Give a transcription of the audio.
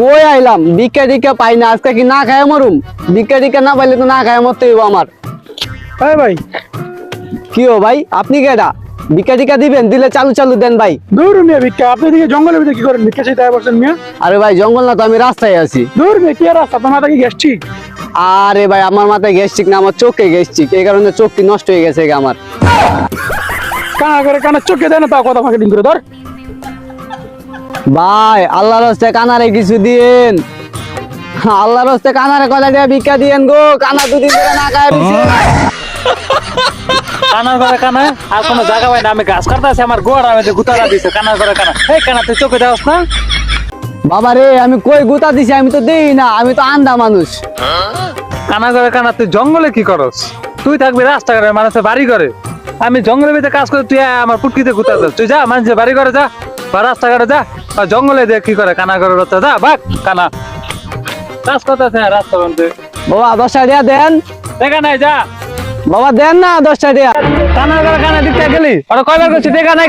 কই আইলাম, ভিক্ষা টিক্ষা পাই না, আজকে কি না খায় মরুম? ভিক্ষা টিক্ষা না পাইলে তো না খায় মরতে হইব আমার। হ্যাঁ ভাই, কি ও ভাই, আপনি কেডা? ভিক্ষা টিক্ষা দিবেন, দিলে চালু চালু দেন ভাই। দূর মিয়া ভিক্ষা, আপনি দিকে জঙ্গলের ভিতরে কি করেন? ভিক্ষা চাইতে বলছেন মিয়া? আরে ভাই জঙ্গল না তো, আমি রাস্তায় আছি। দূর মিয়া, কি আর রাস্তা, আপনার মাথা কি গ্যাস্ট্রিক? আরে ভাই আমার মাথায় গ্যাস্ট্রিক না, আমার চোখে গ্যাস্ট্রিক, এই কারণে চোখটি নষ্ট হয়ে গেছে আমার। কানা করে কানা চোখে দেয় না, তাও কথা মার্কেটিং করে ধর। ভাই আল্লাহর হস্তে কানারে কিছু দিয়েন, আল্লাহর হস্তে কানারে কথা দিয়ে ভিক্ষা দিয়েন গো, কানা দুদিন ধরে না খায় দিছে। কানার করে কানা আর কোনো জায়গা পাই না, আমি গাছ কাটতে আছি, আমার গোড়া মধ্যে গুতারা দিছে কানার করে কানা। এই কানা তুই চোখে দেওয়াস না? বাবা রে, আমি কই গুতা দিছি? আমি তো দেই না, আমি তো আন্ধা মানুষ। কানা করে কানা তুই জঙ্গলে কি করস? তুই থাকবি রাস্তাঘাটে, মানুষের বাড়ি করে, আমি জঙ্গলের ভিতরে কাজ করি, তুই আমার পুটকিতে গুতা দিস। তুই যা মানুষের বাড়ি করে যা, বা রাস্তাঘাটে যা, বা জঙ্গলে দেখ কি করে কানা করে রোতে যা, বাঘ কানা কাজ করতে আছে রাস্তা বন্ধে। বাবা 10 টাকা দেন, দেখা নাই যা, বাবা দেন না 10 টাকা। কানা করে কানা দিতে গেলি আর কয়বার করছি দেখা নাই।